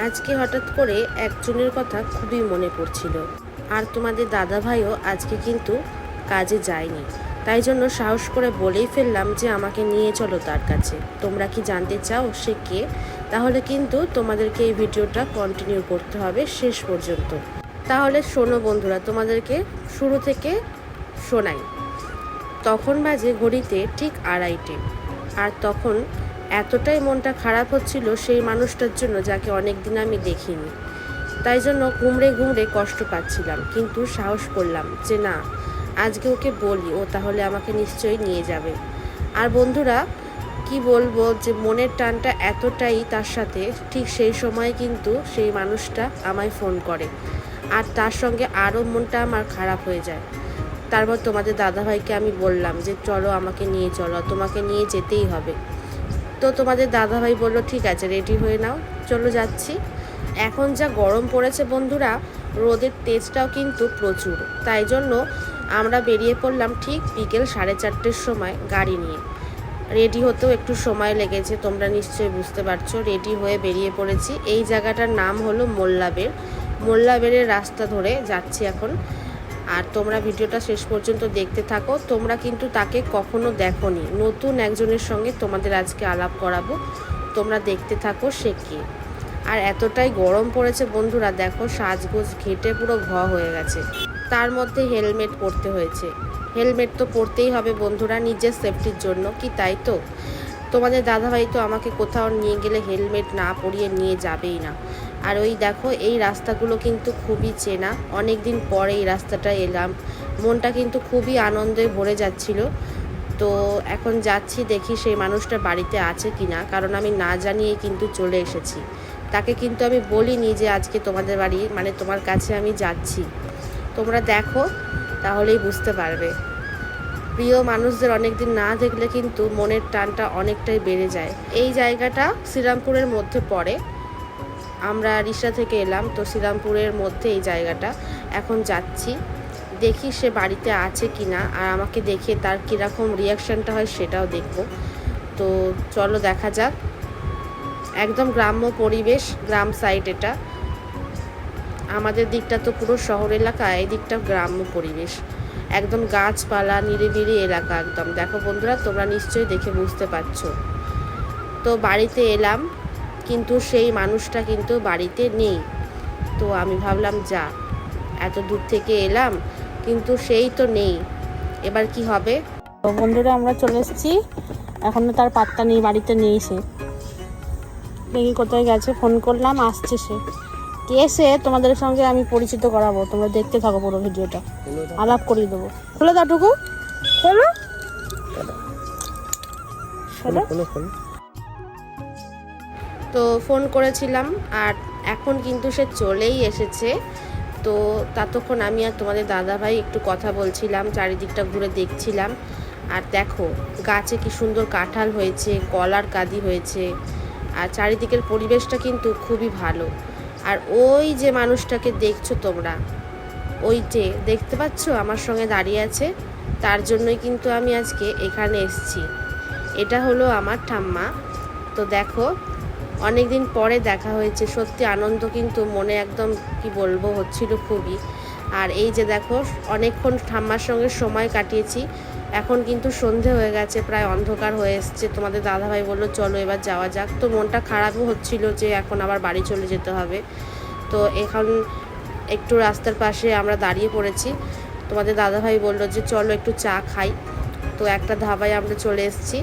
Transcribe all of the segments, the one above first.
আজকে হঠাৎ করে একজনের কথা খুবই মনে পড়ছিল। আর তোমাদের দাদা ভাইও আজকে কিন্তু কাজে যায়নি, তাই জন্য সাহস করে বলেই ফেললাম যে আমাকে নিয়ে চলো তার কাছে। তোমরা কি জানতে চাও সে কে? তাহলে কিন্তু তোমাদেরকে এই ভিডিওটা কন্টিনিউ করতে হবে শেষ পর্যন্ত। তাহলে শোনো বন্ধুরা, তোমাদেরকে শুরু থেকে শোনাই। তখন বাজে ঘড়িতে ঠিক 2:30, আর তখন এতটাই মনটা খারাপ হচ্ছিল সেই মানুষটার জন্য যাকে অনেক দিন আমি দেখিনি। তাই জন্য ঘুমড়ে ঘুমড়ে কষ্ট পাচ্ছিলাম, কিন্তু সাহস করলাম যে না, আজকে ওকে বলি, ও তাহলে আমাকে নিশ্চয়ই নিয়ে যাবে। আর বন্ধুরা কি বলবো, যে মনের টানটা এতটাই তার সাথে, ঠিক সেই সময় কিন্তু সেই মানুষটা আমায় ফোন করে, আর তার সঙ্গে আরও মনটা আমার খারাপ হয়ে যায়। তারপর তোমাদের দাদাভাইকে আমি বললাম যে চলো আমাকে নিয়ে চলো, তোমাকে নিয়ে যেতেই হবে। তো তোমাদের দাদাভাই বললো ঠিক আছে, রেডি হয়ে নাও, চলো যাচ্ছি। এখন যা গরম পড়েছে বন্ধুরা, রোদের তেজটাও কিন্তু প্রচুর, তাই জন্য আমরা বেরিয়ে পড়লাম ঠিক বিকেল 4:30 সময় গাড়ি নিয়ে। রেডি হতেও একটু সময় লেগেছে, তোমরা নিশ্চয়ই বুঝতে পারছো। রেডি হয়ে বেরিয়ে পড়েছি। এই জায়গাটার নাম হলো মোল্লাবের। মোল্লাবেরের রাস্তা ধরে যাচ্ছি এখন। আর তোমরা ভিডিওটা শেষ পর্যন্ত দেখতে থাকো। তোমরা কিন্তু তাকে কখনো দেখোনি, নতুন একজনের সঙ্গে তোমাদের আজকে আলাপ করাবো, তোমরা দেখতে থাকো সে কে। আর এতটাই গরম পড়েছে বন্ধুরা, দেখো সাজগোজ ঘেটে পুরো হয়ে গেছে, তার মধ্যে হেলমেট পরতে হয়েছে। হেলমেট তো পরতেই হবে বন্ধুরা, নিজের সেফটির জন্য, কি তাই তো? তোমাদের দাদাভাই তো আমাকে কোথাও নিয়ে গেলে হেলমেট না পরিয়ে নিয়ে যাবেই না। আর ওই দেখো এই রাস্তাগুলো কিন্তু খুবই চেনা, অনেক দিন পরে এই রাস্তাটা এলাম, মনটা কিন্তু খুবই আনন্দে ভরে যাচ্ছিল। তো এখন যাচ্ছি, দেখি সেই মানুষটা বাড়িতে আছে কি না, কারণ আমি না জানিয়ে কিন্তু চলে এসেছি। তাকে কিন্তু আমি বলিনি যে আজকে তোমাদের বাড়ি, মানে তোমার কাছে আমি যাচ্ছি। তোমরা দেখো তাহলেই বুঝতে পারবে। প্রিয় মানুষদের অনেক দিন না দেখলে কিন্তু মনের টানটা অনেকটাই বেড়ে যায়। এই জায়গাটা শ্রীরামপুরের মধ্যে পড়ে, আমরা রিসা থেকে এলাম তো শ্রীরামপুরের মধ্যে এই জায়গাটা। এখন যাচ্ছি, দেখি সে বাড়িতে আছে কি না, আর আমাকে দেখে তার কীরকম রিয়াকশানটা হয় সেটাও দেখব। তো চলো দেখা যাক। একদম গ্রাম্য পরিবেশ, গ্রাম সাইড এটা। আমাদের দিকটা তো পুরো শহর এলাকা, এই দিকটা গ্রাম্য পরিবেশ, একদম গাছপালা নিরিবিলি এলাকা একদম। দেখো বন্ধুরা, তোমরা নিশ্চয়ই দেখে বুঝতে পারছো। তো বাড়িতে এলাম, কিন্তু সেই মানুষটা কিন্তু বাড়িতে নেই। তো আমি ভাবলাম যা, এত দূর থেকে এলাম কিন্তু সেই তো নেই, এবার কি হবে। তো বন্ধুরা আমরা চলে এসেছি, এখনো তার পাত্তা নেই, বাড়িতে নেই সে। দেখি কোথায় গেছে, ফোন করলাম, আসছে সে। কে সে তোমাদের সঙ্গে আমি পরিচিত করাবো, তোমরা দেখতে থাকো পুরো ভিডিওটা, আলাপ করিয়ে দেবো। খুলে দাওটুকু, খোলো। তো ফোন করেছিলাম, আর এখন কিন্তু সে চলেই এসেছে। তো ততক্ষণ আমি আর তোমাদের দাদাভাই একটু কথা বলছিলাম, চারিদিকটা ঘুরে দেখছিলাম। আর দেখো গাছে কি সুন্দর কাঁঠাল হয়েছে, কলার কাঁদি হয়েছে, আর চারিদিকের পরিবেশটা কিন্তু খুবই ভালো। আর ওই যে মানুষটাকে দেখছো তোমরা, ওই যে দেখতে পাচ্ছ আমার সঙ্গে দাঁড়িয়ে আছে, তার জন্যই কিন্তু আমি আজকে এখানে এসেছি। এটা হলো আমার ঠাম্মা। তো দেখো অনেক দিন পরে দেখা হয়েছে, সত্যি আনন্দ কিন্তু মনে একদম কি বলবো হচ্ছিল খুবই। আর এই যে দেখো অনেকক্ষণ ঠাম্মার সঙ্গে সময় কাটিয়েছি, এখন কিন্তু সন্ধে হয়ে গেছে, প্রায় অন্ধকার হয়ে এসছে। তোমাদের দাদাভাই বললো চলো এবার যাওয়া যাক। তো মনটা খারাপও হচ্ছিল যে এখন আবার বাড়ি চলে যেতে হবে। তো এখন একটু রাস্তার পাশে আমরা দাঁড়িয়ে পড়েছি। তোমাদের দাদাভাই বললো যে চলো একটু চা খাই। তো একটা ধাবায় আমরা চলে এসেছি।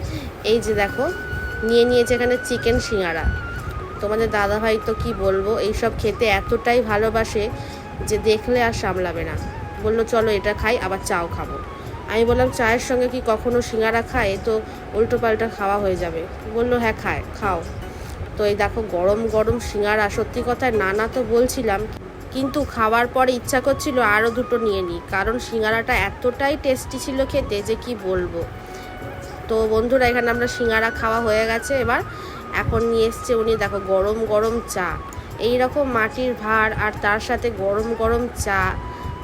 এই যে দেখো নিয়ে নিয়েছে এখানে চিকেন সিঙ্গারা। তোমাদের দাদাভাই তো কি বলবো, এইসব খেতে এতটাই ভালোবাসে যে দেখলে আর সামলাবে না। বললো চলো এটা খাই, আবার চাও খাবো। আমি বললাম চায়ের সঙ্গে কি কখনো সিঙ্গারা খায়, তো উল্টো পাল্টা খাওয়া হয়ে যাবে। বললো হ্যাঁ খায়, খাও। তো এই দেখো গরম গরম সিঙ্গারা, সত্যি কথা না তো বলছিলাম, কিন্তু খাওয়ার পরে ইচ্ছা করছিল আরও দুটো নিয়ে নিই, কারণ সিঙ্গারাটা এতটাই টেস্টি ছিল খেতে যে কি বলবো। তো বন্ধুরা এখানে আমরা সিঙ্গারা খাওয়া হয়ে গেছে, এবার এখন নিয়ে এসছে উনি দেখো গরম গরম চা। এই রকম মাটির ভাঁড় আর তার সাথে গরম গরম চা,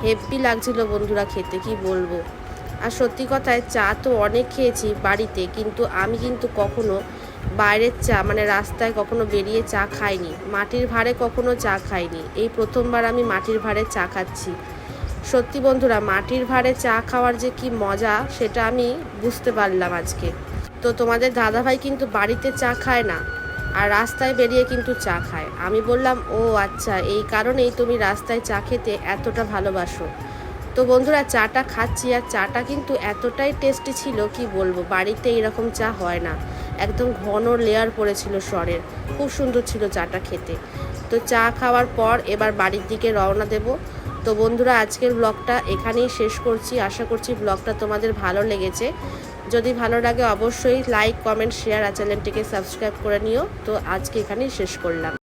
হেব্বি লাগছিল বন্ধুরা খেতে, কি বলবো। আর সত্যি কথায় চা তো অনেক খেয়েছি বাড়িতে, কিন্তু আমি কিন্তু কখনো বাইরের চা মানে রাস্তায় কখনো বেরিয়ে চা খাইনি, মাটির ভাঁড়ে কখনো চা খাইনি, এই প্রথমবার আমি মাটির ভাঁড়ে চা খাচ্ছি। সত্যি বন্ধুরা, মাটির ভাঁড়ে চা খাওয়ার যে কি মজা সেটা আমি বুঝতে পারলাম আজকে। তো তোমাদের দাদাভাই কিন্তু বাড়িতে চা খায় না, আর রাস্তায় বেরিয়ে কিন্তু চা খায়। আমি বললাম, ও আচ্ছা, এই কারণেই তুমি রাস্তায় চা খেতে এতটা ভালোবাসো। তো বন্ধুরা, চাটা খাচ্ছি, আর চাটা কিন্তু এতটাই টেস্টি ছিল কি বলবো, বাড়িতে এরকম চা হয় না, একদম ঘন লেয়ার পড়েছিল সরের, খুব সুন্দর ছিল চাটা খেতে। তো চা খাওয়ার পর এবার বাড়ির দিকে রওনা দেব। তো বন্ধুরা, আজকের ব্লগটা এখানেই শেষ করছি। আশা করছি ব্লগটা তোমাদের ভালো লেগেছে। যদি ভালো লাগে অবশ্যই লাইক, কমেন্ট, শেয়ার আর চ্যানেলটিকে সাবস্ক্রাইব করে নিও। তো আজকে এখানেই শেষ করলাম।